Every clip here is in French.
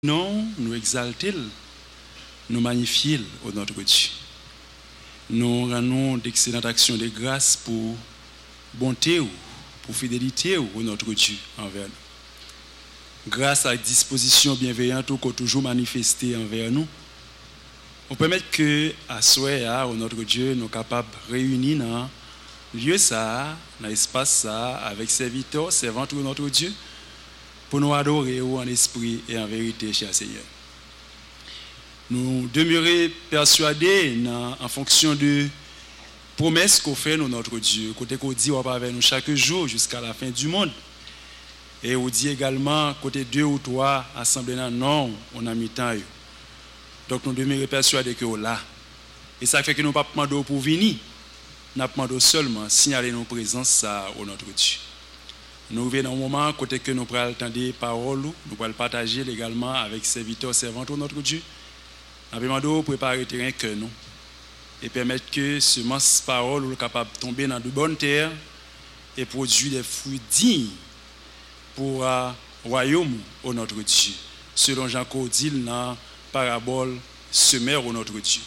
Non, nous exalter, nous magnifier au notre Dieu. Nous rendons d'excellentes actions de grâce pour bonté ou pour fidélité au notre Dieu envers nous. Grâce à la disposition bienveillante qu'on toujours manifestée envers nous, on permet que à souhait au notre Dieu nous capables de réunir dans lieu ça, dans l'espace ça, avec serviteurs, servantes de notre Dieu, pour nous adorer en esprit et en vérité, cher Seigneur. Nous demeurer persuadés en fonction de promesses qu'on fait nous notre Dieu, côté qu'on dit on va avec nous chaque jour jusqu'à la fin du monde. Et on dit également côté 2 ou 3 assemblés dans non, on a mis temps. Donc nous demeurer persuadés que là. Et ça fait que nous pas demander pour venir, nous demandons seulement signaler nos présences ça au notre Dieu. Nous venons un moment côté que nous pourrons entendre des paroles, nous pourrons partager également avec serviteurs, servantes de notre Dieu. Nous demandons préparer le terrain que nous et permettre que semence parole soit capable de tomber dans de bonnes terres et produire des fruits dignes pour le royaume au notre Dieu. Selon Jean Codil dans la parabole semeur au notre Dieu.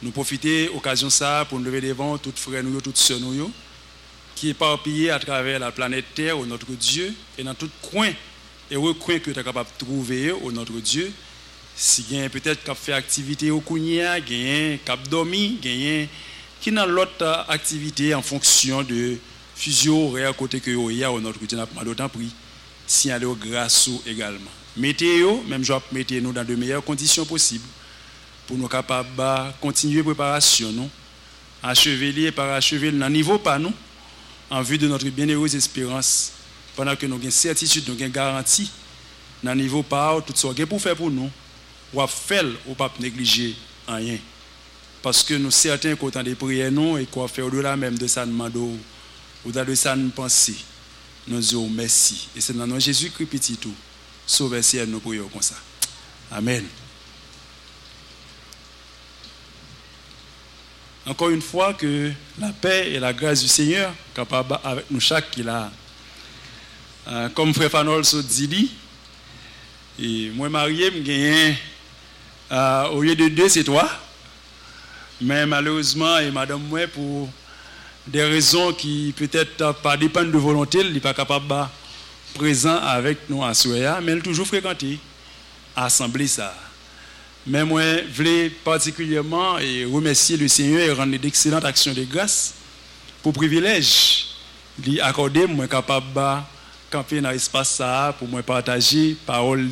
Nous profitons de l'occasion ça pour nous lever devant toutes frères nous, toutes sœurs nous, qui est éparpillé à travers la planète Terre, au notre Dieu, et dans tout coin et recoin que tu es capable de trouver au notre Dieu. Si il y a peut-être qui fait activité au Kounia, il y a qui dormi, il y a qui dans l'autre activité en fonction de fusion horaire côté que il y a au notre Dieu, n'a pas d'autant pris. Si aller au grâce également. Mettez-vous, même je mettez nous dans de meilleures conditions possibles pour nous capables de continuer préparation nous, achever et parachever dans niveau pas nous. En vue de notre bienheureuse espérance, pendant que nous avons certitude, nous avons garantie, dans le niveau par tout ce qu'on pour faire pour nous, ou à faire ou pas négliger rien. Parce que nous sommes certains qu'autant de prières nous et qu'on fait au-delà même de ça nous demandons, au-delà de ça nous pensons, nous disons merci. Et c'est dans notre Jésus-Christ petit tout, sauveur ciel, nous prions comme ça. Amen. Encore une fois, que la paix et la grâce du Seigneur, capable avec nous chaque qui l'a. Comme frère Fanol se dit, et moi marié, je gagne au lieu de 2, c'est 3. Mais malheureusement, et madame, moi, pour des raisons qui peut-être pas dépendent de volonté, il n'est pas capable de présent avec nous à Soya, mais il toujours fréquenté assemblée ça. Mais moi, je voulais particulièrement remercier le Seigneur et rendre d'excellentes actions de grâce pour privilège lui accorder, moi capable de camper dans l'espace ça pour moi partager parole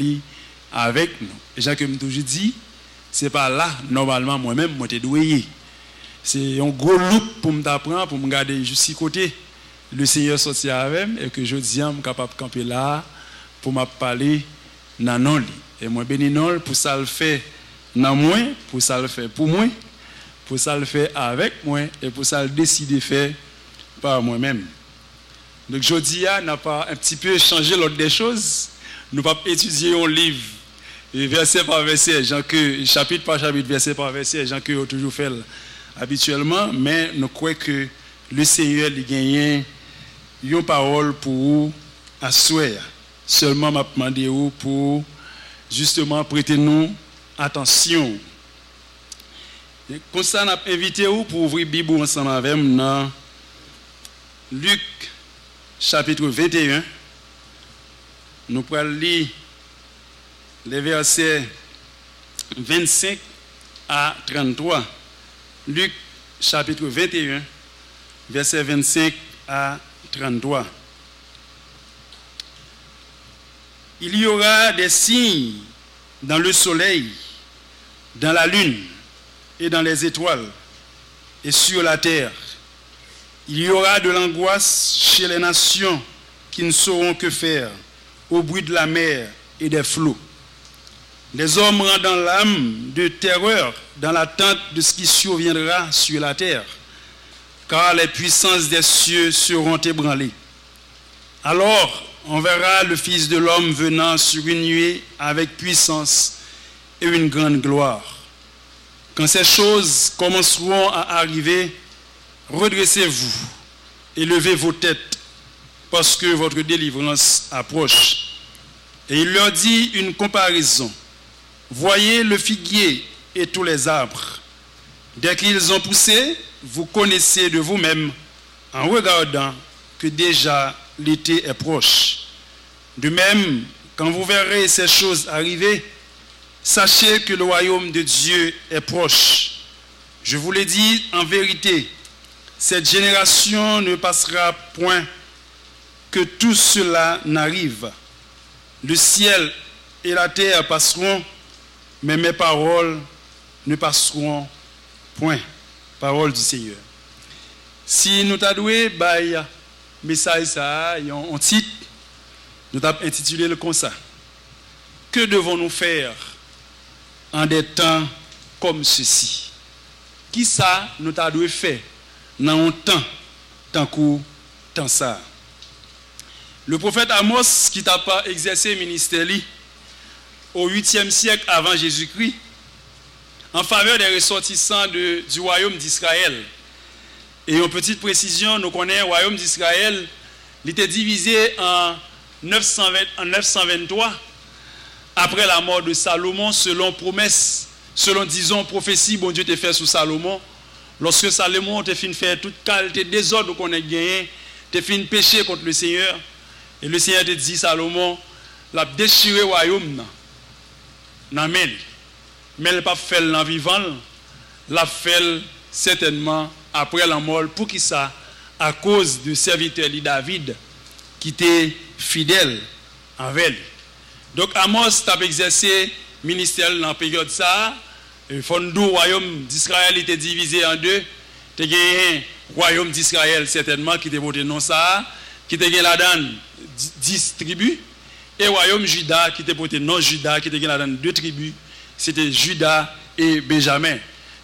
avec nous. Et j'ai toujours dit, c'est pas là normalement moi-même moi t'ai doué. C'est un gros loop pour m'apprendre, pour me garder juste côté. Le Seigneur sorti avec moi et que je dis je suis capable de camper là pour me parler dans non lit. Et moi béni non pour ça le fait dans moi, pour ça le fait pour moi, pour ça le fait avec moi et pour ça le décider de faire par moi-même. Donc je dis n'a pas un petit peu changé l'ordre des choses. Nous pas étudier un livre verset par verset, chapitre par chapitre, verset par verset, gens que toujours fait habituellement, mais nous croyons que le Seigneur il gagne une parole pour vous à souhait. Seulement m'a demandé pour justement prêter nous attention. Comme ça, on a invité vous pour ouvrir la Bible ensemble avec nous dans Luc chapitre 21. Nous pourrons lire les versets 25 à 33. Luc chapitre 21, versets 25 à 33. Il y aura des signes dans le soleil, dans la lune et dans les étoiles et sur la terre. Il y aura de l'angoisse chez les nations qui ne sauront que faire au bruit de la mer et des flots. Les hommes rendant l'âme de terreur dans l'attente de ce qui surviendra sur la terre, car les puissances des cieux seront ébranlées. Alors, on verra le Fils de l'homme venant sur une nuée avec puissance et une grande gloire. Quand ces choses commenceront à arriver, redressez-vous et levez vos têtes, parce que votre délivrance approche. Et il leur dit une comparaison. Voyez le figuier et tous les arbres. Dès qu'ils ont poussé, vous connaissez de vous-même, en regardant, que déjà l'été est proche. De même, quand vous verrez ces choses arriver, sachez que le royaume de Dieu est proche. Je vous l'ai dit en vérité, cette génération ne passera point que tout cela n'arrive. Le ciel et la terre passeront, mais mes paroles ne passeront point. Parole du Seigneur. Si nous t'adouons, message ça, un titre, nous t'avons intitulé le comme ça. Que devons-nous faire en des temps comme ceci? Qui ça nous t'adouons faire dans un temps, tant ça? Le prophète Amos, qui t'a pas exercé le ministère au 8e siècle avant Jésus-Christ, en faveur des ressortissants du royaume d'Israël. Et une petite précision, nous connaissons le royaume d'Israël, il était divisé en 923, après la mort de Salomon, selon promesse, selon, disons, prophétie, bon Dieu t'a fait sous Salomon. Lorsque Salomon t'a fait faire toute qualité de désordre qu'on a gagné, t'a fait pécher contre le Seigneur, et le Seigneur t'a dit, Salomon, l'a déchiré le royaume, non, mais il n'a pas fait le vivant, l'a fait certainement après la mort. Pour qui ça? À cause du serviteur de David qui était fidèle envers lui. Donc Amos a exercé le ministère dans la période ça. Le royaume d'Israël était divisé en deux. Il y a un royaume d'Israël certainement qui était voté non ça, qui était là-dedans 10 tribus, et le royaume Juda qui était voté non Juda, qui était là-dedans 2 tribus. C'était Juda et Benjamin.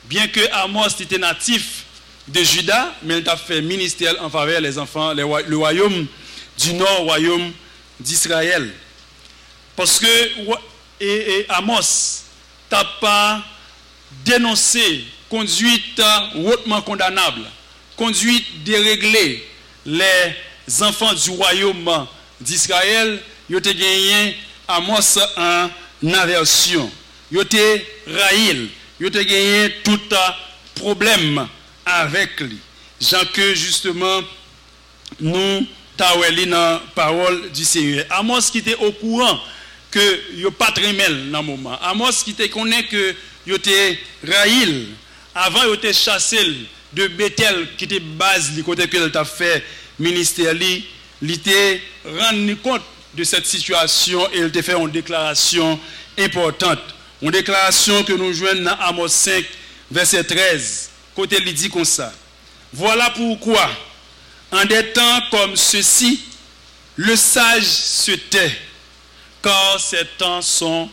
Bien que Amos était natif de Juda, mais il a fait ministère en faveur des enfants, le royaume du nord, le royaume d'Israël. Parce que Amos n'a pas dénoncé conduite hautement condamnable, conduite déréglée les enfants du royaume d'Israël. Il a gagné Amos en aversion. Il a raïl. Il a gagné tout problème avec lui. Jean que justement nous t'avons dans la parole du Seigneur. Amos qui était au courant que il n'y a pas très mal dans le moment. Amos qui était connaît que il était raïl. Avant il était chassé de Bethel qui était base du côté que il t'a fait ministère il était rendu compte de cette situation et il t'a fait une déclaration importante. Une déclaration que nous joignons dans Amos 5 verset 13. Côté il dit comme ça. Voilà pourquoi en des temps comme ceux-ci, le sage se tait, car ces temps sont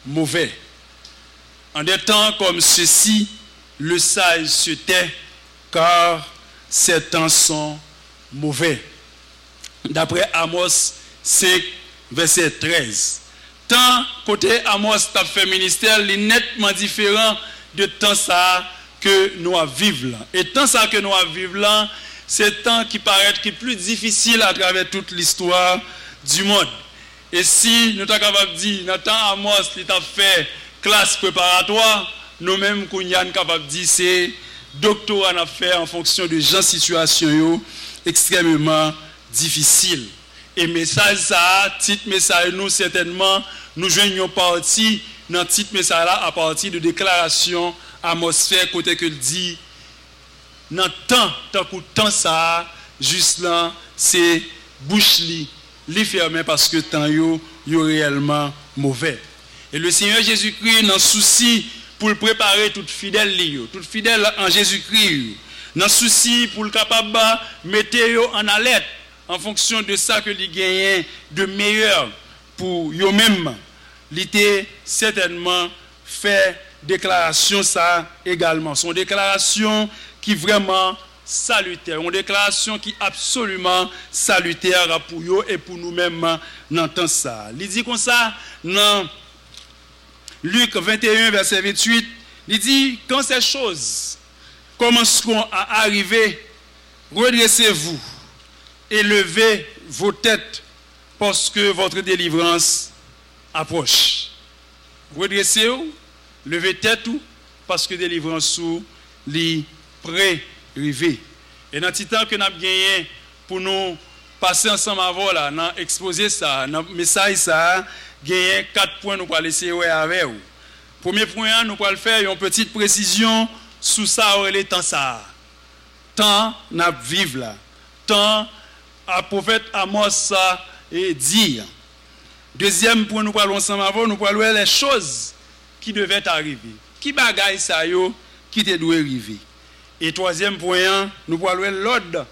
mauvais. En des temps comme ceux-ci, le sage se tait, car ces temps sont mauvais. D'après Amos 5, verset 13. Tant côté Amos t'a fait ministère, il est nettement différent de temps ça que nous vivons là. Et tant ça que nous vivons là, c'est temps qui paraît qui est plus difficile à travers toute l'histoire du monde. Et si nous sommes capables de dire, dans temps Amos, il a fait classe préparatoire, nous-mêmes, nous sommes capables de dire, c'est doctorat à faire en fonction de gens situation extrêmement difficile. Et message ça, titre message nous certainement, nous joignons partie dans titre message là à partir de déclaration atmosphère côté que le dit dans temps ça juste là c'est bouche li fermé parce que temps yo réellement mauvais. Et le Seigneur Jésus-Christ dans souci pour le préparer tout fidèle en Jésus-Christ, dans souci pour le capable mettre yo en alerte en fonction de ça que les gagnent de meilleur pour eux-mêmes. L'été certainement fait déclaration ça également. Son déclaration qui vraiment salutaire, une déclaration qui absolument salutaire pour eux et pour nous-mêmes dans temps ça. Il dit comme ça dans Luc 21 verset 28, il dit quand ces choses commenceront à arriver, redressez-vous et levez vos têtes parce que votre délivrance approche. Redressez-vous, levez tête parce que délivrance li pré-rivé. Et dans le temps que nous avons gagné pour nous passer ensemble avant là, dans exposer ça, dans le message ça, gagné 4 points nous pour laisser avec vous. Premier point, nous allons faire une petite précision sur ça ou les temps ça. Temps n'a vivre là. Temps à prophète Amos ça et dire. Deuxième point, nous parlons ensemble avant, nous parlons les choses qui devaient arriver. Qui bagaille ça yo qui te doit arriver. Et troisième point, nous parlons l'ordre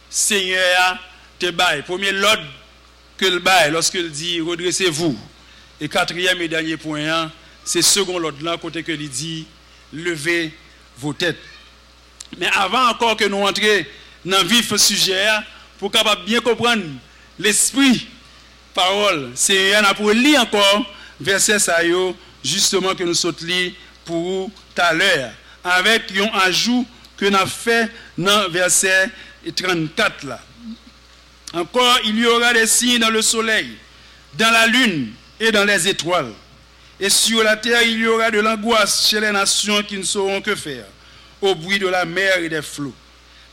Seigneur te bail. Premier l'ordre que le bail lorsqu'il dit redressez-vous. Et quatrième et dernier point, c'est second l'ordre là côté que il dit levez vos têtes. Mais avant encore que nous entrions dans le vif sujet, pour capable bien comprendre l'esprit parole, c'est un pour lire encore verset ça yo justement que nous sautons pour tout à l'heure avec un ajout que nous avons fait dans verset 34 là. Encore il y aura des signes dans le soleil, dans la lune et dans les étoiles. Et sur la terre il y aura de l'angoisse chez les nations qui ne sauront que faire au bruit de la mer et des flots.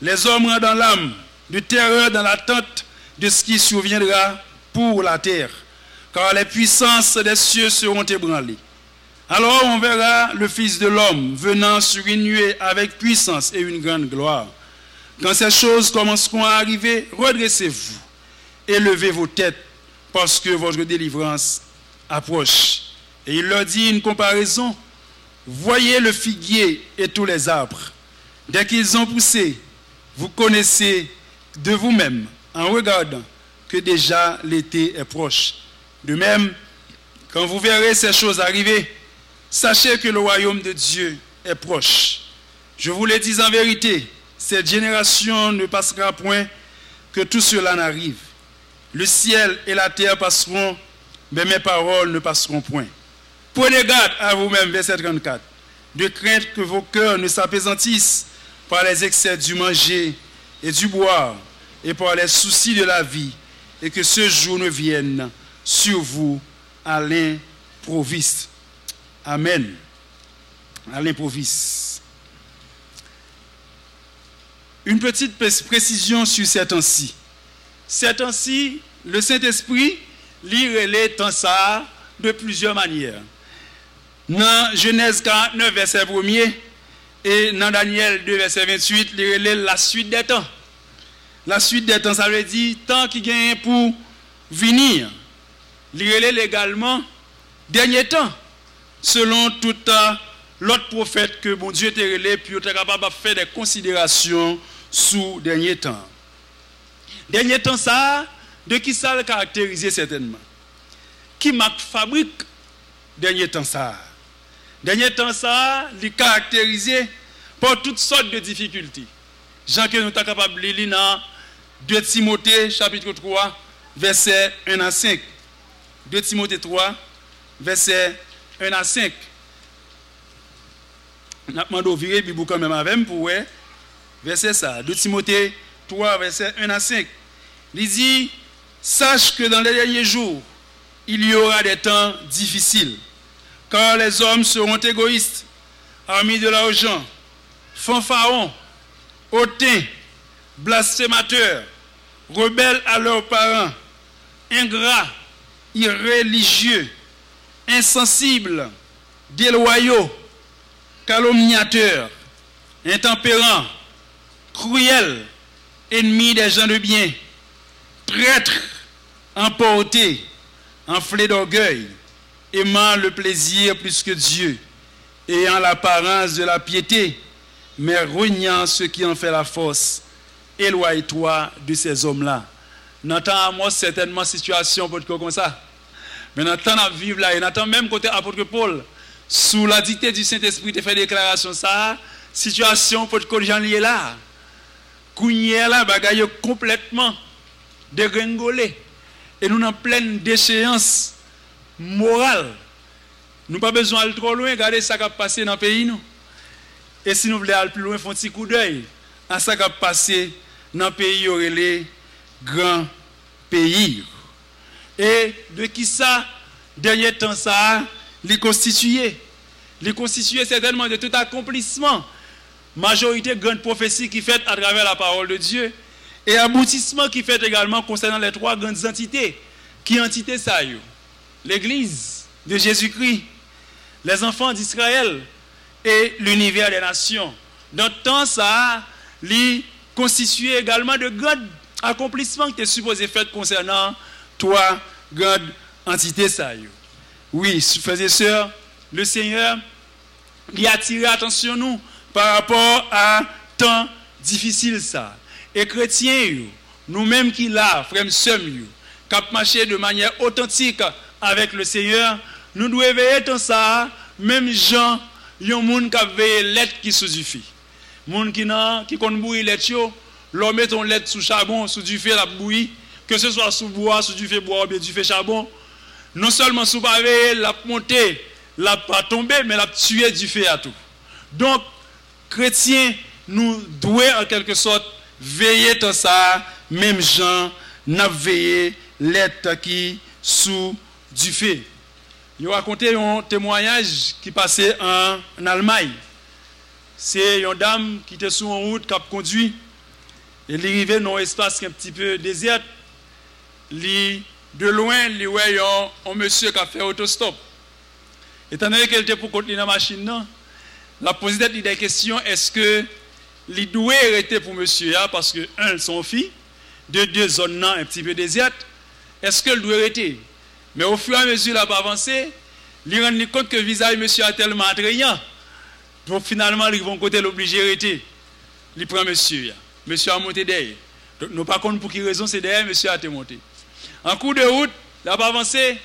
Les hommes rendent l'âme de terreur dans l'attente de ce qui surviendra pour la terre, car les puissances des cieux seront ébranlées. Alors on verra le Fils de l'homme venant sur une nuée avec puissance et une grande gloire. Quand ces choses commenceront à arriver, redressez-vous et levez vos têtes, parce que votre délivrance approche. Et il leur dit une comparaison. Voyez le figuier et tous les arbres. Dès qu'ils ont poussé, vous connaissez de vous-même, en regardant, que déjà l'été est proche. De même, quand vous verrez ces choses arriver, sachez que le royaume de Dieu est proche. Je vous le dis en vérité, cette génération ne passera point que tout cela n'arrive. Le ciel et la terre passeront, mais mes paroles ne passeront point. Prenez garde à vous-même, verset 34, de crainte que vos cœurs ne s'apaisantissent par les excès du manger et du boire et par les soucis de la vie, et que ce jour ne vienne sur vous à l'improviste. Amen. À l'improviste. Une petite précision sur ces temps-ci. Ces temps-ci, le Saint-Esprit lit les temps ça de plusieurs manières. Dans Genèse 49, verset 1er, et dans Daniel 2, verset 28, il relève la suite des temps. La suite des temps, ça veut dire temps qui gagne pour venir. Il relève également dernier temps, selon tout l'autre prophète que mon Dieu te relève, puis tu es capable de faire des considérations sous dernier temps. Dernier temps, ça, de qui ça le caractériser certainement? Qui m'a fabrique dernier temps, ça? Dernier temps, ça, il est caractérisé par toutes sortes de difficultés. Jean que nous sommes capables de lire dans 2 Timothée, chapitre 3, verset 1 à 5. 2 Timothée 3, verset 1 à 5. Nous avons demandé au virer Bible quand même avec pour verset ça. 2 Timothée 3, verset 1 à 5. Il dit, sache que dans les derniers jours, il y aura des temps difficiles. Car les hommes seront égoïstes, amis de l'argent, fanfarons, hautains, blasphémateurs, rebelles à leurs parents, ingrats, irréligieux, insensibles, déloyaux, calomniateurs, intempérants, cruels, ennemis des gens de bien, traîtres, emportés, enflés d'orgueil, aimant le plaisir plus que Dieu, ayant l'apparence de la piété, mais reniant ce qui en fait la force. Éloigne-toi de ces hommes-là. N'entend à moi certainement situation pour comme ça. Mais n'entend à vivre là, et n'entend même côté apôtre Paul, sous la dictée du Saint-Esprit, de faire déclaration ça, situation pour que Jean lié là. Kounye là, bagaille complètement dégringolé. Et nous en pleine déchéance morale. Nous n'avons pas besoin d'aller trop loin, regarder ce qui a passé dans le pays. Nous. Et si nous voulons aller plus loin, faut un petit coup d'œil à ce qui a passé dans le pays, les grands pays. Et de qui ça, dernier temps ça, les constituer certainement de tout accomplissement, majorité grande prophétie qui fait à travers la parole de Dieu, et aboutissement qui fait également concernant les trois grandes entités. Qui entité ça yo? L'Église de Jésus-Christ, les enfants d'Israël et l'univers des nations. Dans le temps ça, li constitué également de grands accomplissements qui étaient supposés faire concernant trois grandes entités ça yo. Oui, frères et sœurs, le Seigneur lui a attiré attention nous par rapport à temps difficile ça. Et chrétiens, nous-mêmes qui là, frères et sœurs, qui marché de manière authentique avec le Seigneur, nous devons veiller dans ça, même gens, il y a des gens qui veillent lettre qui sous du feu. Les gens qui connaissent bouillir lettre, leur met ton lettre sous charbon, sous du feu la bouillie, que ce soit sous bois, sous du feu bois ou bien du feu charbon. Non seulement sous pas veiller, la monter, la pas tomber, mais la tuer du feu à tout. Donc, chrétiens, nous devons en quelque sorte veiller dans ça, même gens, n'a veillé l'être qui sous du feu. Il a raconté un témoignage qui passait en Allemagne. C'est une dame qui était sur une route qui a conduit. Elle est arrivée dans un espace un petit peu désert. De loin, elle voyait un monsieur qui a fait autostop. Étant donné qu'elle était pour contenir la machine, la posé des questions. Est-ce que les doués arrêter pour monsieur parce que, un, son fille, deux zones un petit peu désertes, est-ce qu'elle doit arrêter? Mais au fur et à mesure qu'il a avancé, il rend compte que le visage de monsieur est tellement attrayant. Donc finalement, ils vont côté l'obliger d'arrêter. Il prend monsieur. Monsieur a monté derrière. Donc nous pas compte pour quelle raison c'est derrière, monsieur a été monté. En cours de route, il a avancé.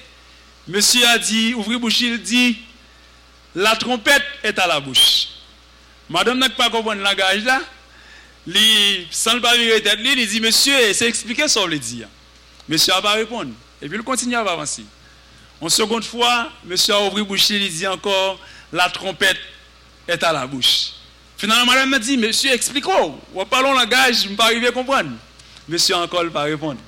Monsieur a dit, ouvrir bouche, il dit, la trompette est à la bouche. Madame n'a pas compris le langage là. Sans le pas virer tête, il dit, monsieur, c'est expliqué ce qu'on veut dire. Monsieur n'a pas répondu. Et puis il continue à avancer. Une seconde fois, monsieur a ouvert bouche, il dit encore, la trompette est à la bouche. Finalement, madame m'a dit, monsieur, expliquez-moi. Ou parlons langage, je ne peux pas arriver à comprendre. Monsieur a encore pas répondu.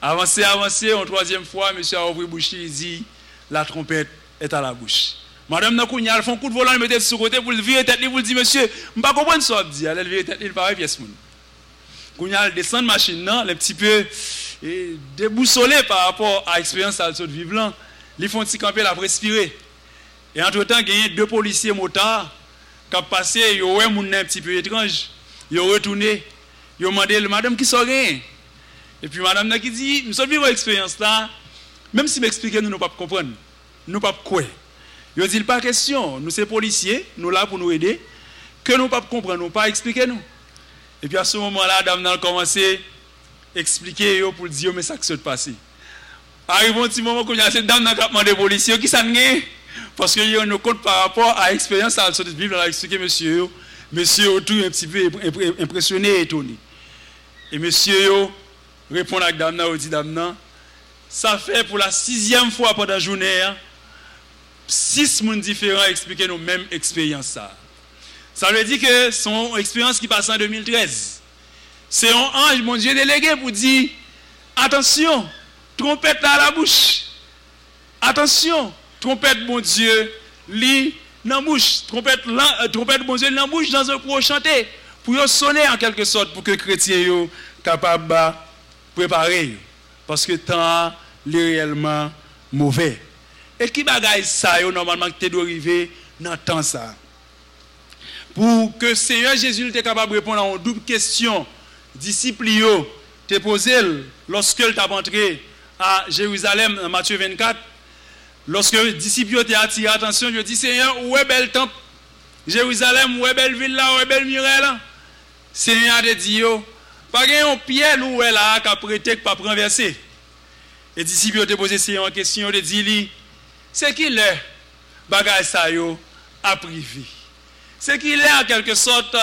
Avancé, une troisième fois, monsieur a ouvert bouche, il dit, la trompette est à la bouche. Madame Nakounia, elle fait un coup de volant, elle met sur côté pour le virer tête, pour le dire, monsieur, je ne peux pas comprendre ce qu'il dit. Elle vire tête, il paraît pièce. Kounia, elle descend de machine, un petit peu déboussolé par rapport à l'expérience de vivre là. Ils font un petit camper, la respirer. Et entre-temps, il y a deux policiers motards qui ont passé, ils ont un petit peu étrange. Ils ont retourné, ils ont demandé, madame, qui sont rien? Et puis madame n'a qui dit, nous sommes vivre l'expérience là, même si m'expliquez, nous ne pouvons pas comprendre. Nous ne pouvons pas quoi. Ils ont dit, pas question, nous sommes policiers, nous là pour nous aider, que nous ne pouvons pas comprendre, nous ne pouvons pas expliquer nous. Et puis à ce moment-là, dame a commencé à expliquer pour dire, mais ça qui s'est passé. Arrive un petit moment où il y a cette dame qui a demandé aux policiers, qui s'en est, parce qu'il y a un compte par rapport à l'expérience à la Bible, elle a expliqué monsieur autour un petit peu impressionné et étonné. Et monsieur répond à dame, dit dame, ça fait pour la 6e fois pendant la journée, 6 personnes différents expliquer nos mêmes expériences. Ça veut dire que son expérience qui passe en 2013, c'est un ange, mon Dieu, délégué pour dire, attention, trompette à la bouche. Attention, trompette, mon Dieu, lit dans la bouche. Trompette, mon Dieu, dans la bouche dans un pour chanter, pour sonner en quelque sorte, pour que les chrétiens soient capables de préparer. Parce que le temps est réellement mauvais. Et qui bagaille ça, normalement, qui doit arriver dans le temps ça? Pour que le Seigneur Jésus était capable de répondre à une double question, disciples te posé lorsque il t'a entré à Jérusalem, dans Matthieu 24, lorsque les disciples t'ont attiré l'attention, ils ont dit, Seigneur, où est bel temple? Jérusalem, où est belle ville là, où est belle muraille là? Seigneur a dit, pas un pierre où est là, qui a prêté, qui n'a pas renversé. Les disciples ont posé une question, ils ont dit, c'est qu'il est, bagage ça a privé. C'est qu'il est en quelque sorte,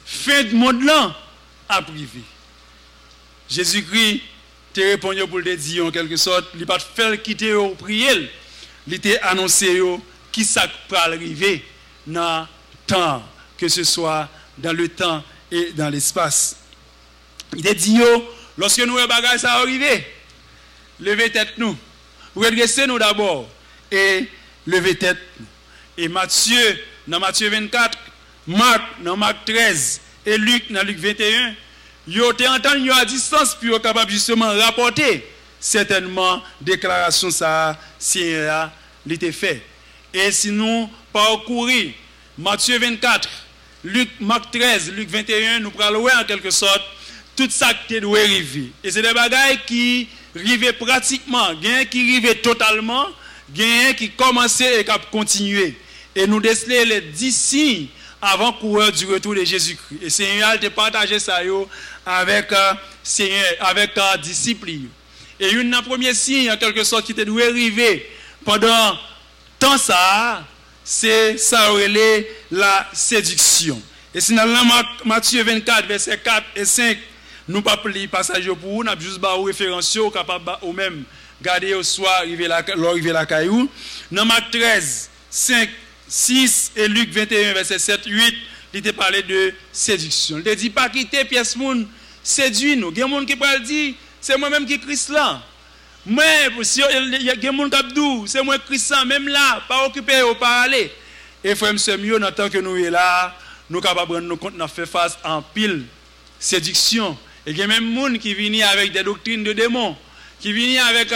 fin de monde là, a privé. Jésus-Christ te répondu pour te dire en quelque sorte, il n'a pas fait quitter au prier, il t'a annoncé qui ça peut arriver dans le temps, que ce soit dans le temps et dans l'espace. Il t'a dit, lorsque nous avons bagage ça arrivé, levez tête nous, redresser nous d'abord et lever tête. Et Matthieu, dans Matthieu 24, Marc, dans Marc 13, et Luc, dans Luc 21, ils ont entendu à distance, puis ils sont capables justement de rapporter certainement déclaration ça, Seigneur, l'était fait. Et si nous parcourir Matthieu 24, Marc 13, Luc 21, nous prenons en quelque sorte tout ça qui doit arriver. Et c'est des bagailles qui arrivent pratiquement, qui arrivent totalement, qui commencent et qui continuent. Et nous déceler les 10 signes avant-coureurs du retour de Jésus-Christ. Et Seigneur a partagé ça avec disciples. Et une des premiers signes, en quelque sorte, qui doit arriver pendant temps ça, c'est ça la séduction. Et si dans Matthieu 24, versets 4 et 5, nous ne pas lire passage pour vous, nous avons juste une référence capable ou même garder au soir, arriver la caillou. Dans Marc 13, 5, 6 et Luc 21, verset 7, 8, il te parlé de séduction. Il te dit pas quitter pièce moun séduit nous. Il y a des gens qui parlent dire c'est moi-même qui Christ là. Mais si il y a des gens qui disent c'est moi Christ là, même là, pas occupé ou pas aller. Et frère monsieur mieux dans tant que nous est là, nous capables de nous compte de faire face en pile séduction. Et il y a même des gens qui viennent avec des doctrines de démons, qui viennent avec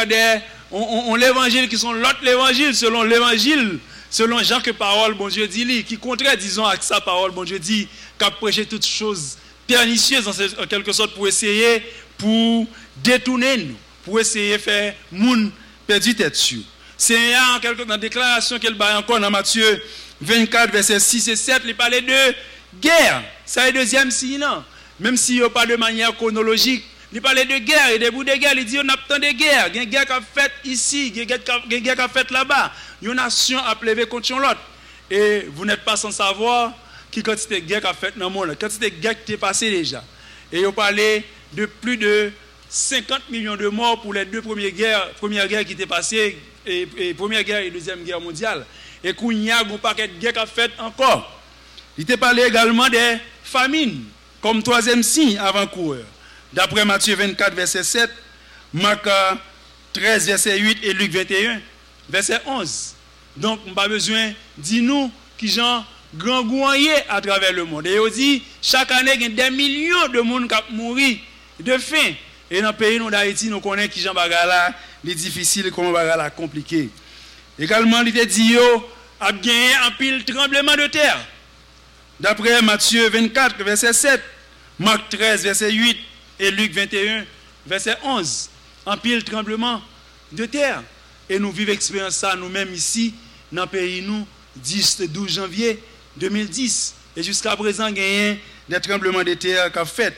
l'évangile qui sont l'autre l'évangile selon Jean que parole bon Dieu dit qui contraire disons à sa parole bon Dieu dit qu'a prêché toutes choses pernicieuses en quelque sorte pour essayer pour détourner nous, pour essayer de faire moun perdu tête sur. C'est en quelque dans déclaration qu'elle bat encore dans Matthieu 24 verset 6 et 7, il parlait de guerre. Ça est deuxième signe. Même s'il n'y a pas de manière chronologique, il parlait de guerre et des bouts de guerre. Il dit on a tant de guerre. Il y a une guerre qui a fait ici, il y a une guerre qui a fait là-bas. Une nation a plevé contre l'autre. Et vous n'êtes pas sans savoir qui quantité de guerre qui a fait dans le monde, quantité de guerre qui est passée déjà. Et il parlait de plus de 50 millions de morts pour les deux premières guerres qui étaient passées, et première guerre et deuxième guerre mondiale. Et qu'il y a un paquet de guerres qui a fait encore. Il te parlait également des famines, comme troisième signe avant-coureur. D'après Matthieu 24, verset 7, Marc 13, verset 8 et Luc 21, verset 11. Donc, on n'a pas besoin, dis-nous, qui gens grand gouaillé à travers le monde. Et on dit, chaque année, il y a des millions de monde qui mourent de faim. Et dans le pays d'Haïti, nous connaissons qui gens bagala, les difficiles, comment bagala compliqué. Également, il te dit, a gagné un pile tremblement de terre. D'après Matthieu 24, verset 7, Marc 13, verset 8 et Luc 21, verset 11, un pile tremblement de terre. Et nous vivons l'expérience ça nous-mêmes ici, dans le pays, nous, 12 janvier 2010. Et jusqu'à présent, il y a des tremblements de terre qu'a fait.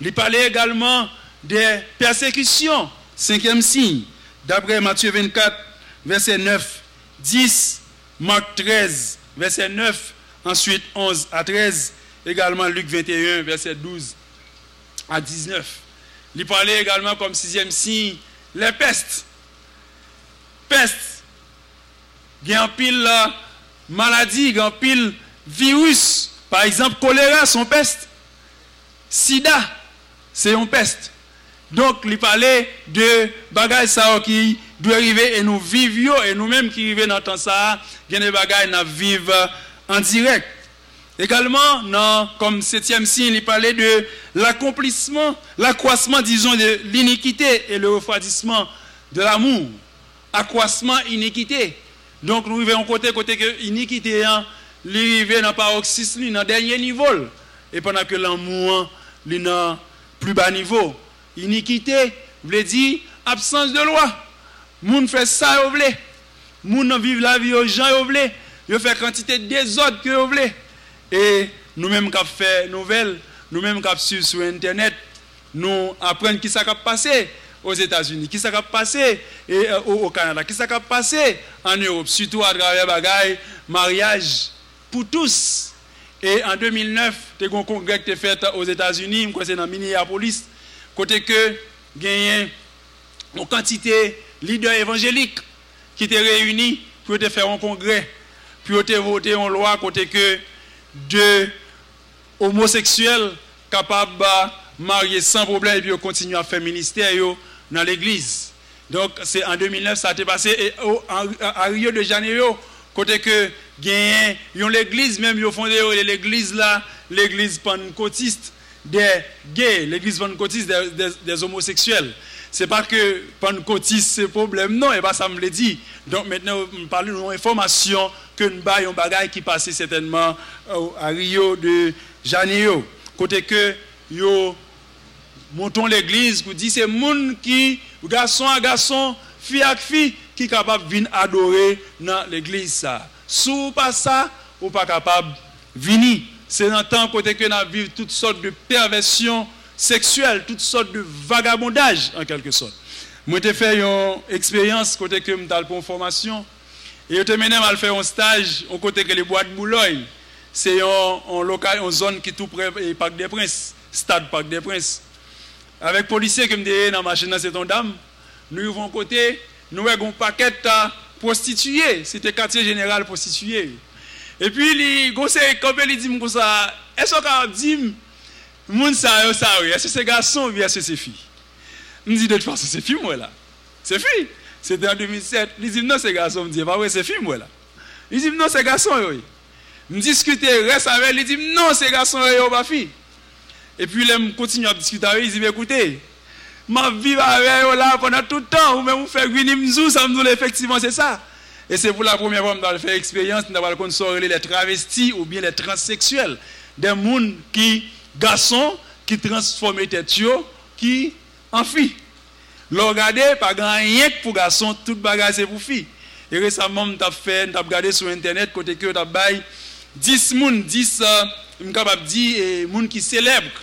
Il parlait également des persécutions, cinquième signe. D'après Matthieu 24, verset 9, 10, Marc 13, verset 9, ensuite 11 à 13, également Luc 21, verset 12 à 19. Il parlait également comme sixième signe, les pestes. Peste, il y a un pile maladie, il y a un pile virus. Par exemple, choléra, c'est une peste. Sida, c'est une peste. Donc, il parlait de bagages qui doivent arriver et nous vivons, et nous-mêmes qui vivons dans le temps ça, il y a des bagages qui vivent en direct. Également, comme septième signe, il parlait de l'accomplissement, l'accroissement, disons, de l'iniquité et le refroidissement de l'amour. Accroissement, iniquité. Donc, nous arrivons côté que l'iniquité, l'arrivée dans le paroxysme, dans le dernier niveau. Et pendant que l'amour, est dans le plus bas niveau. Iniquité, veut dire absence de loi. Moun fait ça, vous voulez. Moun vivent la vie aux gens, vous voulez. Ils font quantité de désordre que vous voulez. Et nous-mêmes qui fait nouvelles, nous-mêmes qui suivons sur Internet, nous apprenons qui s'est passé aux États-Unis, qui s'est passé au Canada, qui s'est passé en Europe, surtout à travers bagaille, mariage pour tous. Et en 2009, il y a un congrès qui a été fait aux États-Unis, c'est dans Minneapolis, côté que il y a une quantité de leaders évangéliques qui étaient réunis pour faire un congrès, pour voter une loi côté que deux homosexuels capables de marier sans problème et puis continuer à faire ministère dans l'église. Donc c'est en 2009 ça a été passé et à Rio de Janeiro côté que gagne l'église même ils fondé l'église là, l'église pentecôtiste des gays, l'église pentecôtiste des homosexuels. C'est pas que pentecôtiste c'est problème non et pas ça me le dit. Donc maintenant on parle d'une information que nous ba un bagage qui passait certainement à Rio de Janeiro côté que yo montons l'église pour dire c'est monde qui garçon à garçon, fille à fille qui capable venir adorer dans l'église ça. Sous pas ça ou pas capable venir. C'est dans temps côté que nous vivons toutes sortes de perversions sexuelles, toutes sortes de vagabondage en quelque sorte. Moi j'ai fait une expérience côté que m'tal pour formation et je mené mal faire un stage au côté que les bois de Boulogne. C'est un local, une zone qui tout près Parc des Princes, stade Parc des Princes. Avec policiers qui me disent dans la machine, c'est ton dame. Nous vivons côté, nous avons un paquet de prostituées. C'était quartier général prostitué. Et puis, les conseils, comme ils disent comme ça, est-ce qu'on dit, est-ce que c'est garçon ou est-ce que c'est fille? Je me dis de toute façon, c'est fille, moi là. C'est fille. C'était en 2007. Ils disent non, c'est garçon. Je me dis, pas vrai, c'est fille, moi là. Ils disent non, c'est garçon, oui. Je me discute, reste avec ils disent non, c'est garçon, oui, pas fille. Et puis, je continue à discuter avec eux, ils disent, écoutez, je vis avec eux là pendant tout le temps, ou même vous faites Gwinimzou, ça me dit effectivement c'est ça. Et c'est pour la première fois que je faire expérience, nous avons connu les travestis ou bien les transsexuels. Des gens qui, garçons, qui transforment les têtes, qui en filles. Le regarder, pas grand rien pour garçons, tout bagage c'est pour filles. Et récemment, nous avons regardé sur internet, côté que nous avons 10 gens qui célèbrent,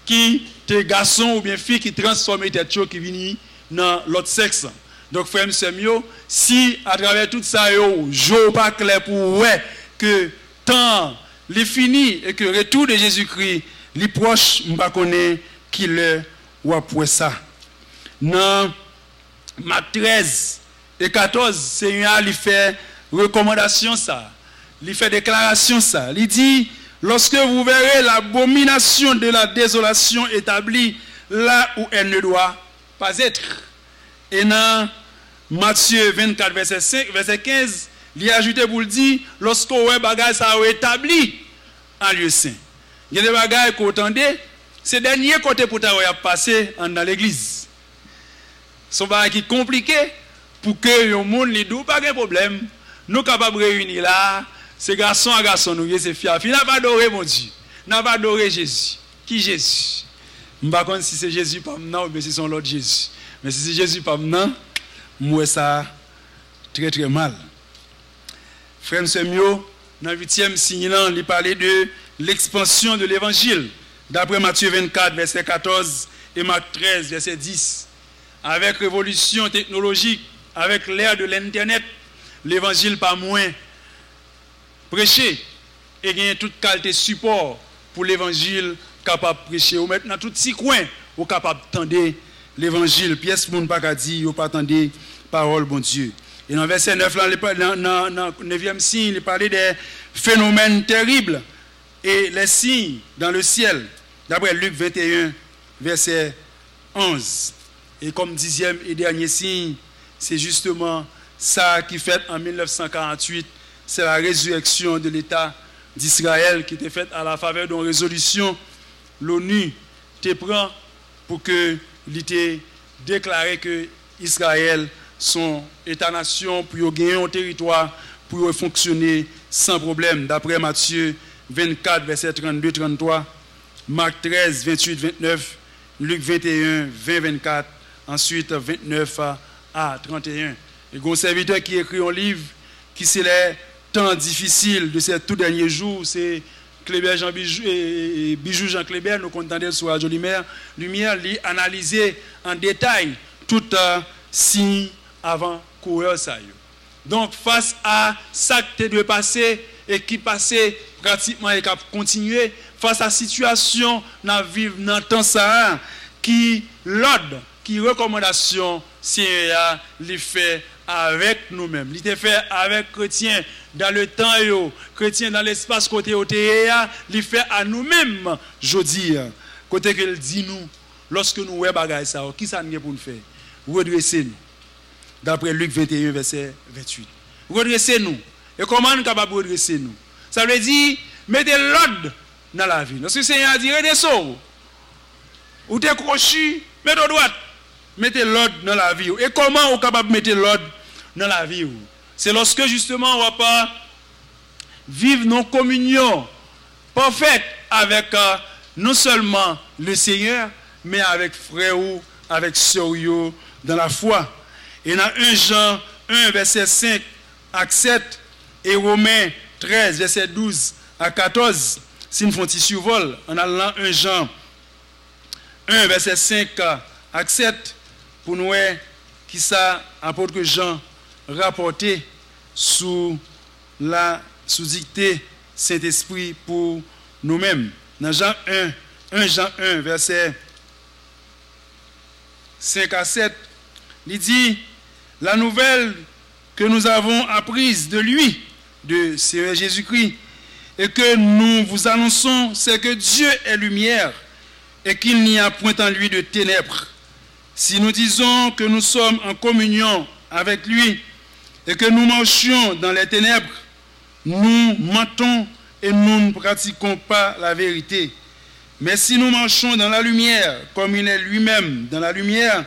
qui sont garçons ou bien filles qui transforment les têtes, qui viennent dans l'autre sexe. Donc, frère, monsieur Mio, si à travers tout ça, je pas clair pour ouais, que temps est fini et que le retour de Jésus-Christ, les proches, je ne connais pas qui le ou après ça. Dans Marc 13 et 14, Seigneur, il fait recommandation ça. Il fait déclaration ça. Il dit, lorsque vous verrez l'abomination de la désolation établie là où elle ne doit pas être. Et dans Matthieu 24, verset 15, il a ajouté pour le dire, lorsque vous bagage ça a établi en lieu saint. Il y a des bagages qu'on entendait, c'est le dernier côté pour t'avoir passé dans l'église. C'est un bagage qui est compliqué pour que les gens ne disent pas de problème. Nous sommes capables de réunir là, c'est garçon à garçon, nous, c'est fille à fille. Nous n'avons pas adoré mon Dieu. Nous n'avons pas adoré Jésus. Qui Jésus? Je ne sais pas si c'est Jésus pas maintenant ou si c'est l'autre Jésus. Mais si c'est Jésus pas maintenant, moi ça très très mal. Frère Semio, dans le 8e signe, il parlait de l'expansion de l'évangile. D'après Matthieu 24, verset 14 et Marc 13, verset 10. Avec révolution technologique, avec l'ère de l'Internet, l'évangile pas moins prêché et il y a toute qualité de support pour l'évangile capable de prêcher. Ou maintenant, tout petit coin, ou capable d'entendre l'évangile. Pièce moun pas qu'à dire, ou pas attendre parole bon Dieu. Et dans verset 9, là, dans le 9e signe, il parlait des phénomènes terribles et les signes dans le ciel. D'après Luc 21, verset 11. Et comme 10e et dernier signe, c'est justement ça qui fait en 1948, c'est la résurrection de l'État d'Israël qui était faite à la faveur d'une résolution. L'ONU te prend pour que l'État déclaré que Israël son État-nation pour gagner un territoire pour fonctionner sans problème. D'après Matthieu 24, verset 32-33, Marc 13, 28-29, Luc 21, 20-24, ensuite 29 à 31. Et un serviteur qui écrit un livre qui c'est les temps difficiles de ces tout derniers jours, c'est Kléber Jean Bijou et Bijou Jean Kléber, nous contendons sur Radio Lumière, lui analyser en détail tout signe avant courir ça. Donc face à ça qui doit passer et qui passait pratiquement et qui a continué, face à la situation dans vivre dans le temps ça, qui l'ordre, qui recommandation, c'est les fait avec nous-mêmes. Il était fait avec chrétiens dans le temps, chrétiens dans l'espace côté OTE, il fait à nous-mêmes, je dis, côté qu'il dit nous, lorsque nous voyons bagaille ça, qui ça nous pour nous faire? Redresser nous. d'après Luc 21, verset 28. Redressez-nous. Et comment nous sommes capables de redresser nous? Ça veut dire, mettez l'ordre dans la vie. Parce que le Seigneur a dit, redressez-vous. Ou t'es crochu, mettez à droite. Mettez l'ordre dans la vie. Et comment on est capable de mettre l'ordre dans la vie? C'est lorsque justement on ne va pas vivre nos communions parfaites avec non seulement le Seigneur, mais avec frère ou avec sœur dans la foi. Et dans 1 Jean 1, verset 5 à 7 et Romains 13, verset 12 à 14, si nous faisons un survol, en allant 1 Jean 1, verset 5 à 7, pour nous voir qui ça, apôtre Jean rapporté sous dictée Saint-Esprit pour nous-mêmes. Dans 1 Jean 1, verset 5 à 7, il dit, la nouvelle que nous avons apprise de lui, de Seigneur Jésus-Christ, et que nous vous annonçons, c'est que Dieu est lumière et qu'il n'y a point en lui de ténèbres. Si nous disons que nous sommes en communion avec lui et que nous marchions dans les ténèbres, nous mentons et nous ne pratiquons pas la vérité. Mais si nous marchons dans la lumière, comme il est lui-même dans la lumière,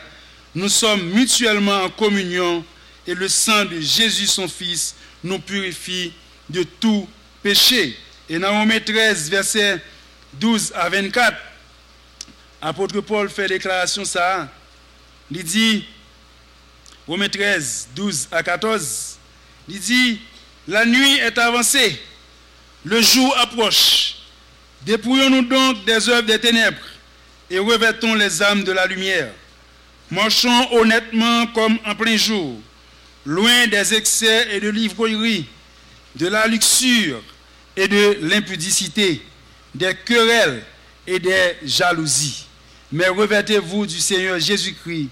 nous sommes mutuellement en communion et le sang de Jésus, son Fils, nous purifie de tout péché. Et dans Romains 13, versets 12 à 24, apôtre Paul fait déclaration ça. Il dit, Romains 13, 12 à 14, il dit, la nuit est avancée, le jour approche. Dépouillons-nous donc des œuvres des ténèbres et revêtons les âmes de la lumière. Marchons honnêtement comme en plein jour, loin des excès et de l'ivrognerie, de la luxure et de l'impudicité, des querelles et des jalousies. Mais revêtez-vous du Seigneur Jésus-Christ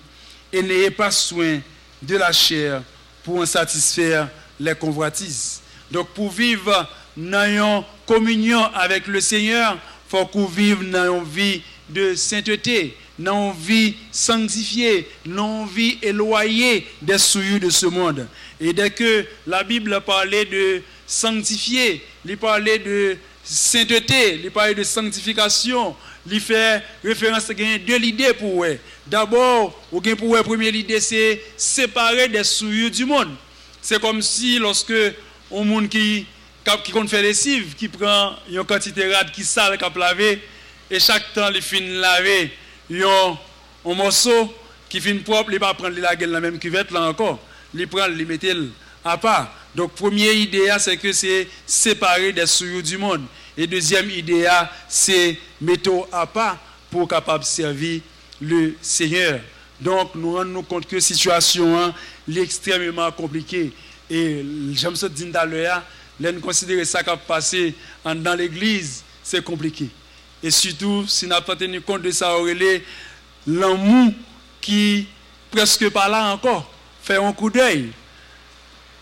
et n'ayez pas soin de la chair pour en satisfaire les convoitises. Donc pour vivre dans une communion avec le Seigneur, il faut qu'on vive dans une vie de sainteté, dans une vie sanctifiée, dans une vie éloignée des souillures de ce monde. Et dès que la Bible parlait de sanctifier, il parlait de sainteté, il parlait de sanctification, il fait référence à deux idées pour eux. D'abord, pour eux, première idée, c'est séparer des souillures du monde. C'est comme si lorsque un monde qui fait lessive, qui prend une quantité rade qui sale, qui a lavé, et chaque temps, il finit laver un morceau qui finit propre, il ne va pas prendre la gueule dans la même cuvette là encore. Il prend, il met à part. Donc, première idée, c'est que c'est séparer des souillures du monde. Et deuxième idée, c'est mettre à part pour capable servir le Seigneur. Donc, nous rendons compte que la situation est extrêmement compliquée. Et j'aime ça dire tout à l'heure, nous considérer ça qui a passé dans l'église, c'est compliqué. Et surtout, si nous n'avons pas tenu compte de ça, l'amour qui, presque pas là encore, fait un coup d'œil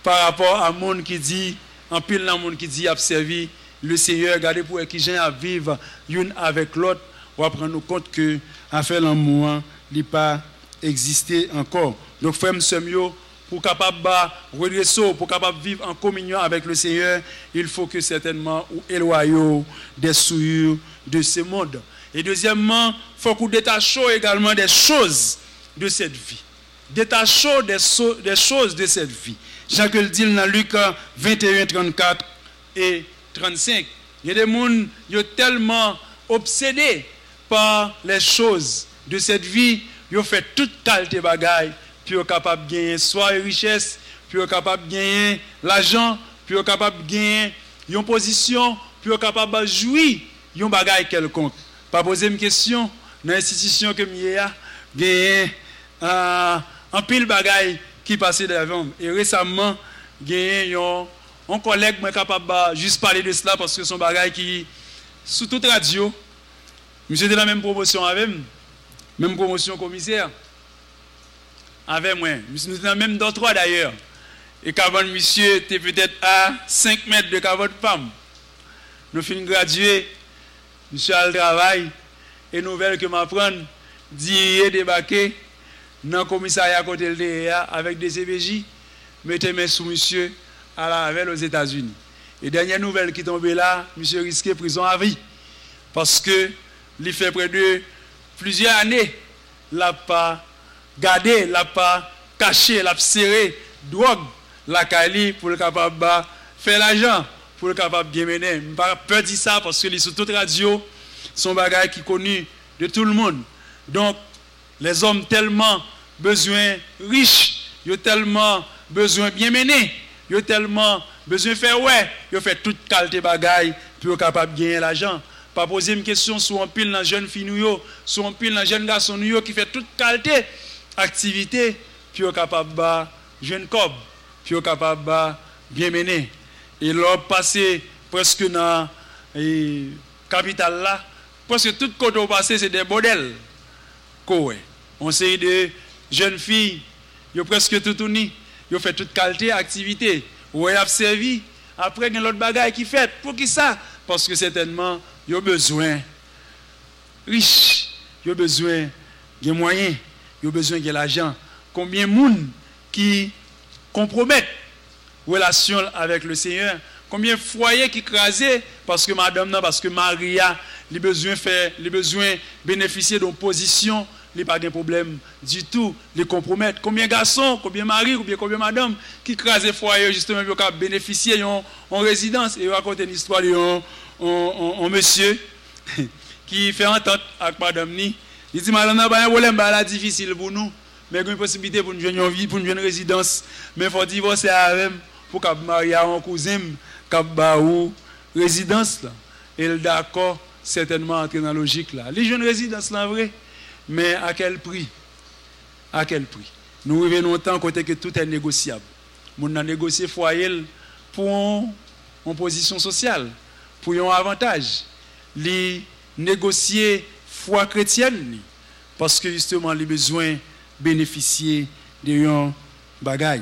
par rapport à monde qui dit, en pile dans monde qui dit, a servi le Seigneur, regardez pour qui j'ai à vivre l'une avec l'autre, on va prendre compte que, à faire l'amour, il n'a pas existé encore. Donc, frère, monsieur, pour capable redresser, pour capable vivre en communion avec le Seigneur, il faut que certainement ou éloignons des souillures de ce monde. Et deuxièmement, il faut qu'on détache également des choses de cette vie. Détachons des choses de cette vie. Jacques le dit dans Luc 21, 34 et 35. Il y a des gens qui sont tellement obsédés par les choses de cette vie, ils ont fait toute qualité de bagaille, puis ils sont capables de gagner soit la richesse, puis ils sont capables de gagner l'argent, puis ils sont capables de gagner une position, puis ils sont capables de jouir une bagaille quelconque. Pas poser une question dans l'institution que je gagné un pile bagaille qui passait devant. Et récemment, j'ai un collègue qui est capable de juste parler de cela parce que son bagaille qui, sous toute radio, monsieur de la même promotion avec moi, même promotion commissaire avec moi. Monsieur était dans même dortoir d'ailleurs. Et qu'avant monsieur était peut-être à 5 mètres de cavot de femme. Nous finissons graduer, monsieur a le travail, et nouvelle que m'apprendre, d'y débarquer dans le commissariat à côté de l'EA avec des CPJ, mettez main sous monsieur à la Havel aux États-Unis. Et dernière nouvelle qui tombée là, monsieur risquait prison à vie. Parce que il fait près de plusieurs années, l'a pas gardé, l'a pas caché, l'a serré, drogue, la Cali pour le capable de faire l'argent, pour le capable de bien mener. Je ne pas peur dire ça parce que les sur toute radio, sont bagages qui connu de tout le monde. Donc, les hommes tellement besoin riches, ils ont tellement besoin bien mener, ils ont tellement besoin faire ouais, ils ont fait toute qualité bagaille pour être capable de gagner l'argent. Pas poser une question sur un pile dans jeune fille nous sur un pile dans jeune garçon nous qui fait toute qualité activité pour être capable de jeune cob, pour être capable de bien mener. Et là passer presque dans la capitale là, parce que tout côté au passé c'est des bordels. On sait de jeunes filles, ils ont presque tout uni, ils ont fait toute qualité activité. Ou ils ont servi, après il y a l'autre bagaille qui fait. Pour qui ça? Parce que certainement, ils ont besoin riches, ils ont besoin de moyens, ils ont besoin de l'argent. Combien de monde qui compromettent relation avec le Seigneur? Combien de foyers qui crasent parce que madame, non, parce que Maria, les besoins bénéficier d'une position, il n'y a pas de problème du tout, les compromettre. Combien de garçons, combien de maris, combien de madame qui crasent les foyers justement pour bénéficier en résidence. Et raconter une histoire d'un monsieur qui fait entente avec madame Ni. Il dit, madame, il n'y a pas de problème, c'est difficile pour nous, mais il y a une possibilité pour nous jouer une vie, pour nous jouer une résidence. Mais il faut divorcer avec pour qu'on marie à un cousin, qu'on résidence. Là. Et le d'accord, certainement, entrer dans la logique. Là. Les jeunes résidences, là, vrai. Mais à quel prix? À quel prix? Nous revenons longtemps côté que tout est négociable. Nous avons négocié foyer pour une position sociale, pour un avantage. Les négocier foi chrétienne, parce que justement, les besoins bénéficier de un bagage.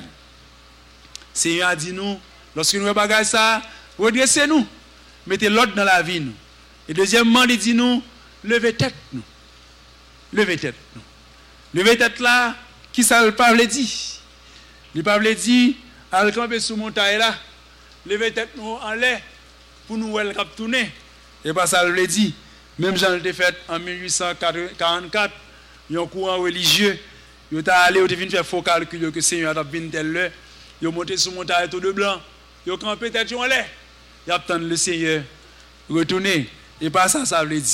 Seigneur a dit nous, lorsque nous avons bagage ça, redressez-nous, mettez l'ordre dans la vie. Nous. Et deuxièmement, il dit nous, levez tête nous. Levez tête. Levez tête là, qui ça le parle dit? Le parle dit, à camper sous montagne là, levez tête nous en l'air, pour nous voir le cap tourner. Et pas ça le dit. Même Jean le fait en 1844, il y a un courant religieux, il est allé, il est faire faux calcul que le Seigneur a venu tel l'heure, il est monté sous montagne tout de blanc, il a campé tête en l'air, il a attendu le Seigneur retourner. Et pas ça, ça veut dire.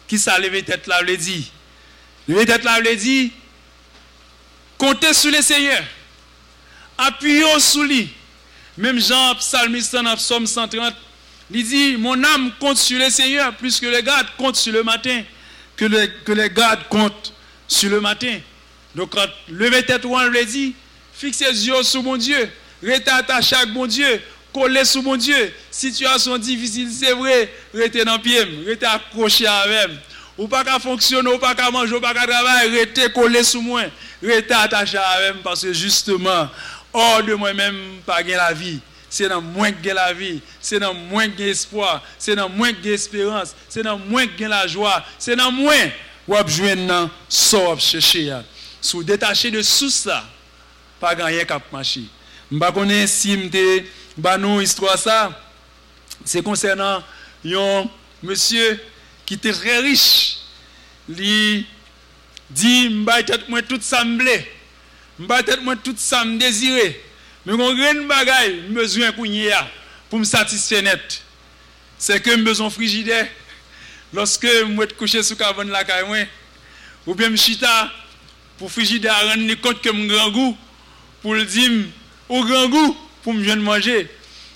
Qui ça lever tête là veut dire? Lever tête là veut dire comptez sur le Seigneur. Appuyons sur lui. Même Jean psalmiste dans Psaume 130, il dit mon âme compte sur le Seigneur plus que les gardes comptent sur le matin, que les gardes comptent sur le matin. Donc quand lever tête on veut dire fixez les yeux sur mon Dieu, restez attaché à mon Dieu. Coller sous mon Dieu. Situation difficile, c'est vrai. Restez dans le pied, restez accroché avec moi. Ou pas qu'à fonctionner, ou pas qu'à manger, ou pas qu'à travailler, restez collé sous moi. Restez attaché avec moi parce que justement, hors de moi-même, pas gagner la vie. C'est dans moins que la vie. C'est dans moins que l'espoir. C'est dans moins que l'espérance. C'est dans moins que la joie. C'est dans moins où vous joindre sort chercher. Si vous détachez de sous ça, pas gagner cap marcher. Je ne connais pas si m'te bah nous histoire ça c'est concernant un monsieur qui était très riche. Il dit m'ba tête moi tout ça me plaît, m'ba tête moi tout ça me désiré, mais on grand bagaille besoin pour me satisfaire net, c'est que me besoin frigidaire lorsque moi te coucher sous cabane la caille moi ou bien me chita pour frigidaire rendre compte que me grand goût pour le dire au grand goût pour me manger,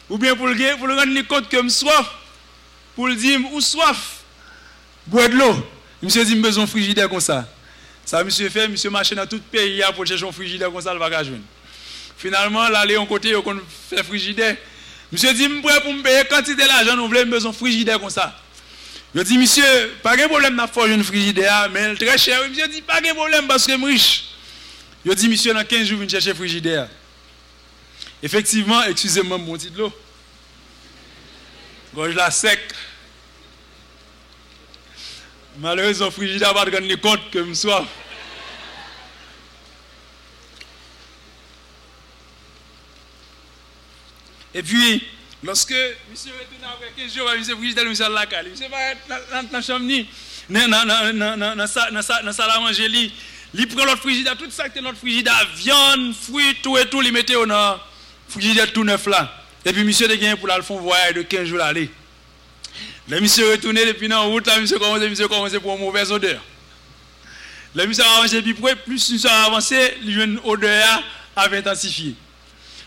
ou bien pour le rendre compte que je soif, pour le dire ou soif, boire de l'eau. Monsieur dit, je besoin de frigidaire comme ça. Ça, monsieur fait, monsieur marche dans tout le pays pour chercher un frigidaire comme ça, il va pas jouer. Finalement, là, on côté, on fait frigidaire. Monsieur dit, je prêt pour me payer quantité d'argent, nous voulons besoin de frigidaire comme ça. Je dis, monsieur, pas de problème, n'a pas une frigidaire, mais très cher. Monsieur dit, pas de problème parce que je suis riche. Je dis, monsieur, dans 15 jours, je vais chercher frigidaire. Effectivement, excusez-moi mon petit de l'eau. Gorge la sec. Malheureusement, frigidaire n'a pas de compte que je soif. Et puis, lorsque monsieur retourne après 15 jours, monsieur frigidaire, monsieur à la calle, monsieur va dans la chambre, dans la salle à manger, il prend l'autre frigidaire, tout ça que notre frigidaire, viande, fruits, tout et tout, il mettait dans le frigidaire tout neuf là. Et puis, monsieur de gagné pour la faire voyage de 15 jours aller. Le monsieur retourné depuis dans la route, là, monsieur commence pour une mauvaise odeur. Le monsieur a avancé plus monsieur a avancé, une odeur avait intensifié.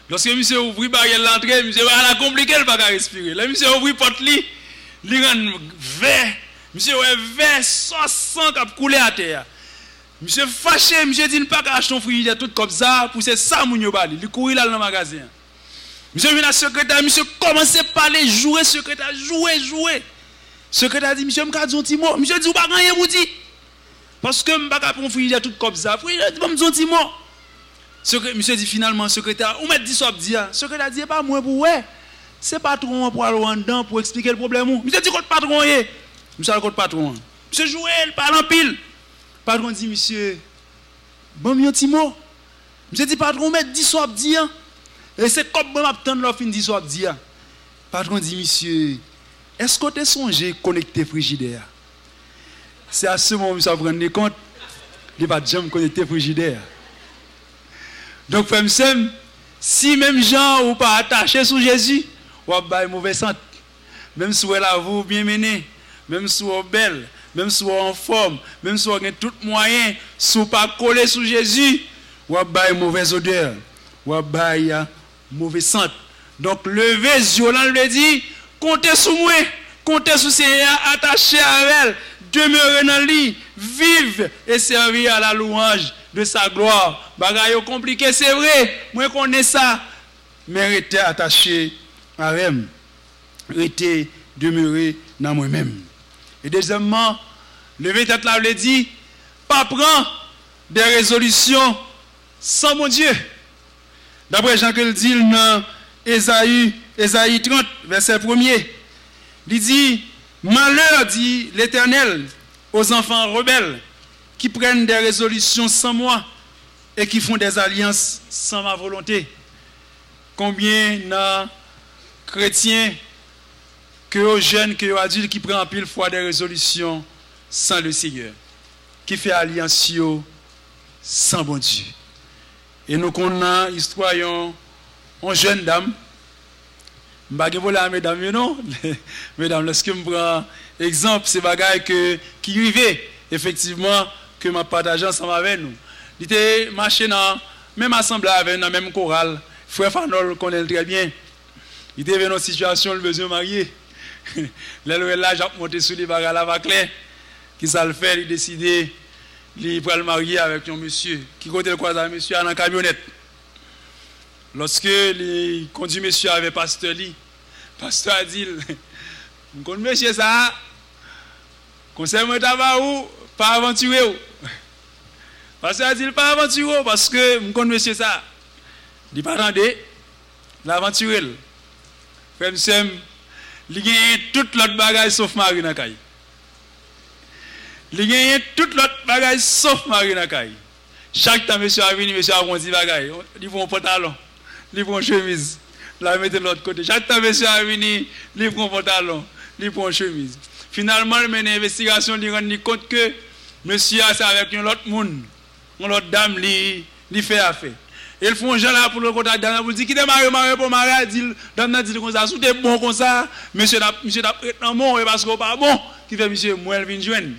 Lorsque monsieur ouvrit barrière l'entrée, monsieur a compliqué, il ne peut pas respirer. Le monsieur ouvrit porte il rend vert. Monsieur a vert, 60 qui a coulé à terre. Monsieur fâché, monsieur dit, il ne peut pas acheter un frigidaire tout comme ça, pour c'est ça, mon bali. Il courit là dans le magasin. Monsieur vient à secrétaire, monsieur commence à parler, jouer, secrétaire, jouer. Secrétaire dit, monsieur, je me dis un petit mot. Monsieur dit, vous ne pouvez pas rien vous dire. Parce que je ne peux pas prendre un frigidaire tout comme ça. Frigidaire dit, je me dis un petit mot. Monsieur dit finalement, secrétaire, on m'a dit ça, secrétaire dit, pas moi pour ouais. C'est patron pour aller en dedans pour expliquer le problème. Monsieur dit, patron, monsieur a le patron. Monsieur joue, il parle en pile. Patron dit, monsieur, bon, un petit mot. Monsieur dit, patron, mais dit ça, et c'est comme je m'attends l'offre, dit ça, patron dit, monsieur, est-ce que tu as songé connecter frigidaire? C'est à ce moment où ça prend compte, il ne va jamais connecter frigidaire. Donc, frère, si même gens ou pas attaché sous Jésus, ou pas mauvais sang, même si vous la vous bien mené, même si vous belle, même si vous en forme, même si vous avez tout moyen, si vous pas collé sous Jésus, ou pas mauvaise odeur, ou pas mauvais sang. Donc, levez violent le dit, comptez sur moi, comptez sur Seigneur, attaché à elle, demeurez dans lui, vive et servir à la louange de sa gloire. Bagaille compliqué, c'est vrai. Moi, je connais ça. Mais rester attaché à elle. Rester demeuré dans moi-même. Et deuxièmement, le 24 là, il dit, pas prendre des résolutions sans mon Dieu. D'après Jean que le dit dans Ésaïe 30, verset 1er, il dit, malheur, dit l'Éternel, aux enfants rebelles qui prennent des résolutions sans moi et qui font des alliances sans ma volonté. Combien de chrétiens, que aux jeunes, que aux adultes qui prennent en pile fois des résolutions sans le Seigneur, qui fait alliance sans bon Dieu. Et nous connaissons l'histoire d'une jeune dame. Je ne vais pas voler à mesdames, non? Mesdames, lorsque je prends exemple, c'est bagaille qui arrivait, effectivement, que je partage ensemble avec nous. Il était marché dans la même assemblée avec nous, dans la même chorale. Frère Fanol connaît très bien. Il était dans une situation, le besoin de marier. Là, j'ai monté sur les bagages à la claire. Qui ça le fait, il a décidé de le marier avec un monsieur. Qui compte le croisé avec monsieur dans la camionnette. Lorsque le conduit monsieur avec pasteur Lee, pasteur a dit, vous connaissez monsieur ça, conseil moi tabac pas aventureux. Pasteur a dit pas aventureux parce que vous connaissez monsieur ça. Il pas attendre l'aventureux. Frère monsieur, il gagne toute l'autre bagage sauf Marie dans caille. Il gagne toute l'autre bagage sauf Marie dans caille. Chaque temps monsieur a venu, monsieur a un petit bagage, il prend un pantalon. Il prend une chemise, la met de l'autre côté. Chaque temps, monsieur a venu, il prend un pantalon, il prend une chemise. Finalement, il mène une investigation, il rend compte que monsieur a ça avec un autre monde, une autre dame, il fait affaire. Ils font un gens là pour le contact dame, pour dire qu'il est marié pour marier, il dame dit comme ça, si tu es bon comme ça, monsieur n'a pas bon, parce que pas bon, qui fait monsieur, moi, elle vient joindre.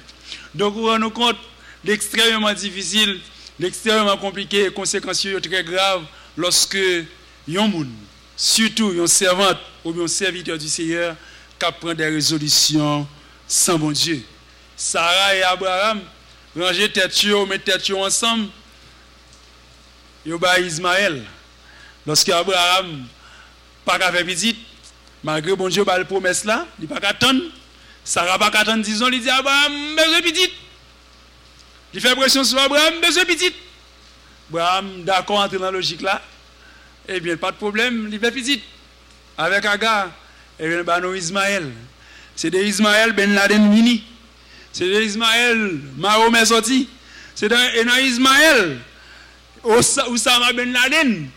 Donc, vous rendez compte, l'extrêmement difficile, l'extrêmement compliqué, les conséquences très graves lorsque yon moun, surtout yon servante ou yon serviteur du Seigneur, qui prend des résolutions sans bon Dieu. Sarah et Abraham, ranger tête yo, mettre tête yo ensemble, yo ba Ismaël. Lorsque Abraham pas qu'à faire petite, malgré bon Dieu ba le promesse là, il pas qu'à attendre. Sarah pas qu'à attendre 10 ans, il dit Abraham, besoin petite. Il fait pression sur Abraham, besoin petite. Abraham d'accord entrer dans la logique là. Eh bien, pas de problème, il fait petite. Avec Agar, eh bien, bah, Ismaël. C'est de Ismaël Ben Laden vini. C'est de Ismaël Mahomet sorti. C'est de Ismaël Oussama Ben Laden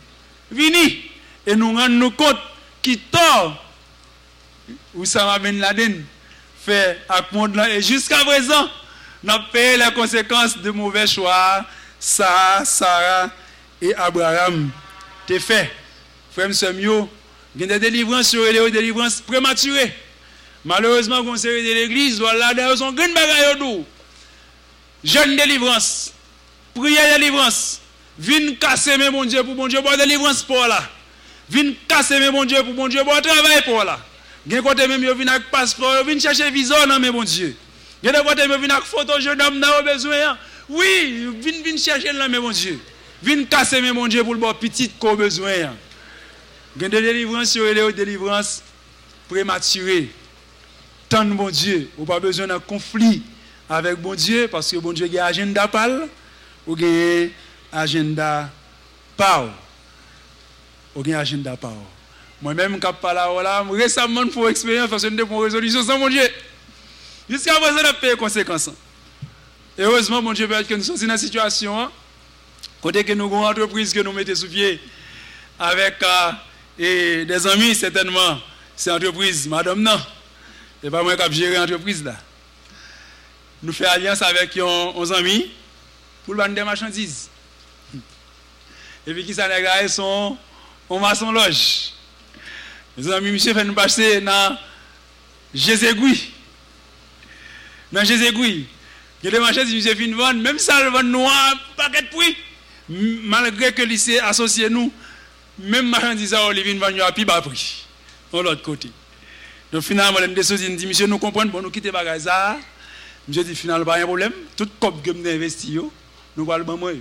vini. Et nous rendons compte qui tort Oussama Ben Laden fait à monde là et jusqu'à présent n'a payé les conséquences de mauvais choix Sarah et Abraham t'es fait frère Semio il y a des délivrances sur les délivrances prématurées malheureusement on série de l'église voilà d'ailleurs son grande bagaille au jeune délivrance prière délivrance vinn casser mes bon Dieu pour bon Dieu pour délivrance pour là vinn casser mes bon Dieu pour bon Dieu pour travail pour là gen côté même yo vinn avec passeport yo vinn chercher visa non mais bon Dieu gen côté même vinn avec photo jeune homme n'a besoin oui vinn chercher là mais bon Dieu vinn casser mes bon Dieu pour le bon petit qu'on besoin gen de délivrance sur les délivrance prématurée tant bon Dieu ou pas besoin d'un conflit avec bon Dieu parce que bon Dieu a un agenda pal ou un agenda pao ou un agenda pao moi-même quand parle là récemment pour expérience parce que nous avons une résolution sans mon Dieu jusqu'à présent on a payé conséquences et heureusement mon Dieu peut-être que nous sommes dans une situation côté que nous avons une entreprise que nous mettons sous pied avec et des amis certainement c'est entreprise madame non et pas moi qui gérer l'entreprise là nous faisons alliance avec nos amis pour vendre des marchandises et puis qui ça les gars sont on maçon loge mes amis monsieur fait nous passer dans Jézégui il y a des marchandises monsieur fin vendre même ça le vend noir paquet de prix malgré que lycée associé nous même marchandises ça on les vend vendre à plus bas prix de l'autre côté. Donc finalement, les décisions dit monsieur nous comprenons pour nous quitter bagage ça. Monsieur dit finalement pas un problème, tout cop que nous investi nous va le bon moi.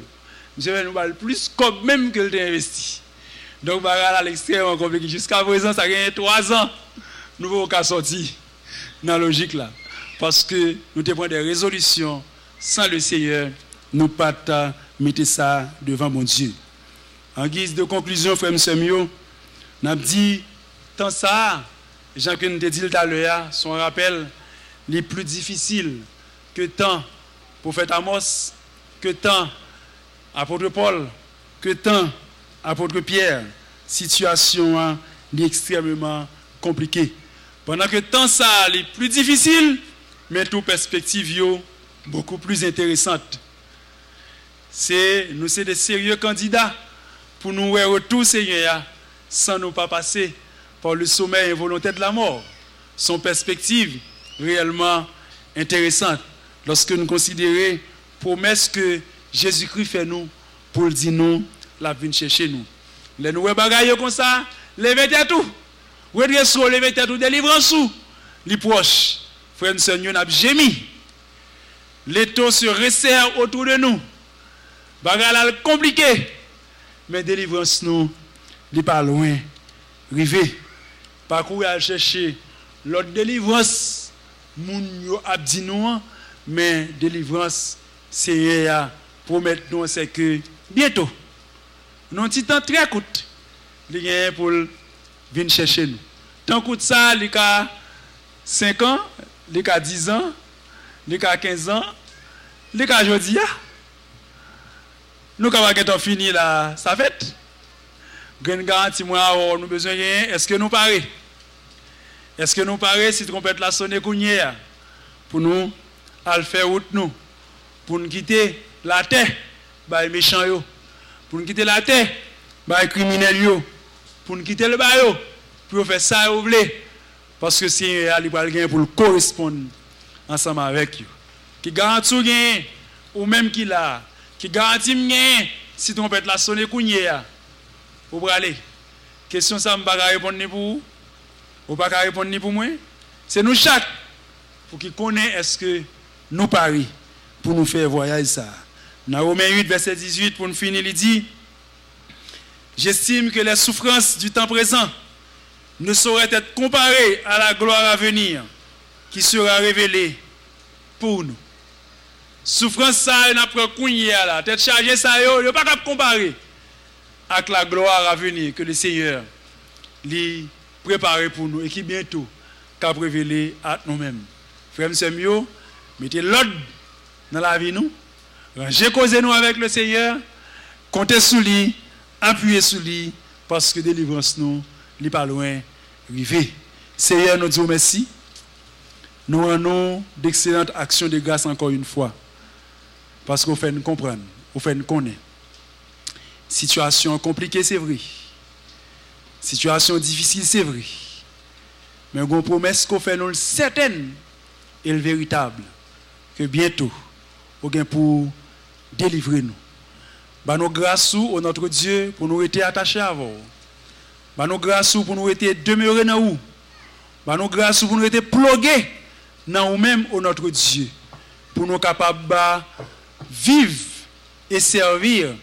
Monsieur nous va le plus cop même que le investi. Donc bagage à l'extrêmement compliqué jusqu'à présent ça gagne 3 ans. Nous voulons qu'à sortir dans la logique là parce que nous devons des résolutions sans le Seigneur, nous pas mettre ça devant mon Dieu. En guise de conclusion frère Semio, n'a dit tant ça Jean que nous te dit tout à l'heure, son rappel les plus difficiles que tant prophète Amos, que tant apôtre Paul, que tant apôtre Pierre, situation extrêmement compliquée. Pendant que tant ça les plus difficiles, mais tout perspective beaucoup plus intéressante. C'est des sérieux candidats pour nous retour Seigneur sans nous pas passer par le sommet involontaire de la mort. Son perspective réellement intéressante lorsque nous considérons promesse que Jésus-Christ fait nous pour dire nous, la venir chercher nous. Les nouveaux bagailles comme ça, levez tout. Redressez, levez tout, délivrance les proches. Frère Seigneur n'a gémi. L'étau se resserre autour de nous. Bagaille compliqué. Mais délivrance nous, n'est pas loin. Rivé. Parcourir à chercher l'autre délivrance, moun yo abdi nous, mais délivrance, c'est promettre nous, c'est que bientôt, non petit temps très court, il y a pour venir chercher nous. Tant court ça, il y a 5 ans, il y a 10 ans, il y a 15 ans, il y a aujourd'hui, nous avons fini là, ça fait. Grande garantie, moi, nous besoin de est-ce que nous parlons? Est-ce que nous parlons si trompette la sonne cougnière pour nous aller faire route nous, pour nous quitter la terre, bah les méchants yo, pour nous quitter la terre, bah les criminels yo, pour nous quitter le bail pour faire ça vous voulez, parce que c'est il va gagner pour correspondre ensemble avec vous. Qui garantit gain ou même qui là, qui garantit gain si trompette la sonne cougnière. Vous aller. Question ça, je ne peux pas répondre ni pour vous. Vous ne pouvez pas répondre ni pour moi. C'est nous chaque pour qui connaît est-ce que nous parions pour nous faire voyager ça. Dans Romains 8, verset 18, pour nous finir, il dit j'estime que les souffrances du temps présent ne sauraient être comparées à la gloire à venir qui sera révélée pour nous. Souffrance ça, il n'a pas de là. Tête chargée ça, il n'y a pas qu'à comparer avec la gloire à venir que le Seigneur lui prépare pour nous et qui bientôt qu'a révélé à nous-mêmes. Frère Semio, mettez l'ordre dans la vie nous, rangez causez nous avec le Seigneur, comptez sur lui, appuyez sur lui parce que délivrance nous, n'est pas loin rivé. Seigneur, nous disons merci. Nous rendons d'excellentes actions de grâce encore une fois. Parce qu'on fait nous comprendre, on fait nous connaître. Situation compliquée, c'est vrai. Situation difficile, c'est vrai. Mais on promesse qu'on fait nous certaine et le véritable. Que bientôt, on gagne pour délivrer nous. Bah nous grâce au notre Dieu pour nous rester attachés à vous. Bah nous grâce pour nous rester demeurer dans vous. Bah nous grâce pour nous rester plugués dans nous-mêmes au notre Dieu. Pour nous capables de vivre et servir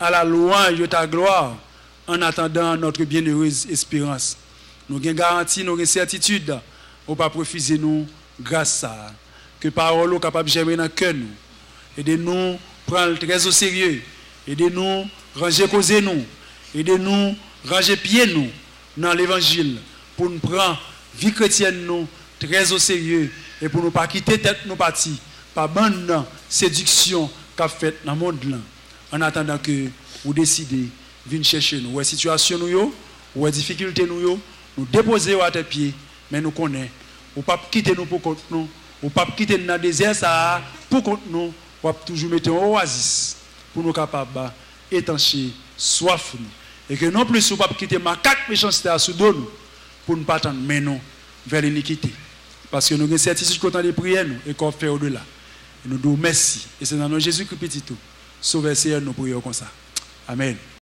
à la louange de ta gloire en attendant notre bienheureuse espérance. Nous avons garantie, nous avons certitude, on ne pas refuser nous grâce à ça. Que parole est capable de germer dans le cœur nous. Aidez-nous prendre très au sérieux. Aidez-nous ranger causer nous. Aidez-nous ranger pied nous dans l'évangile pour nous prendre vie chrétienne nous très au sérieux et pour nous pas quitter tête nous parti par bande séduction qu'a fait dans le monde là en attendant que vous décidez de venir chercher nous. Ouais situation nous yo, ouais difficulté nous déposer à tes pieds mais nous connaissons. Ou pas quitter nous pour compte nous, ou pas quitter dans le désert ça pour compte nous, ou toujours mettre un oasis pour nous capables étancher soif nous. Et que non plus, ou pas quitter ma quatre méchanceté à sous nous pour ne pas attendre mais non vers l'iniquité. Parce que nous avons certitude qu'on a des prières nous et qu'on fait au-delà. Et nous disons merci. Et c'est dans notre Jésus-Christ petit tout. Sauvez Seigneur, nous prions comme ça. Amen.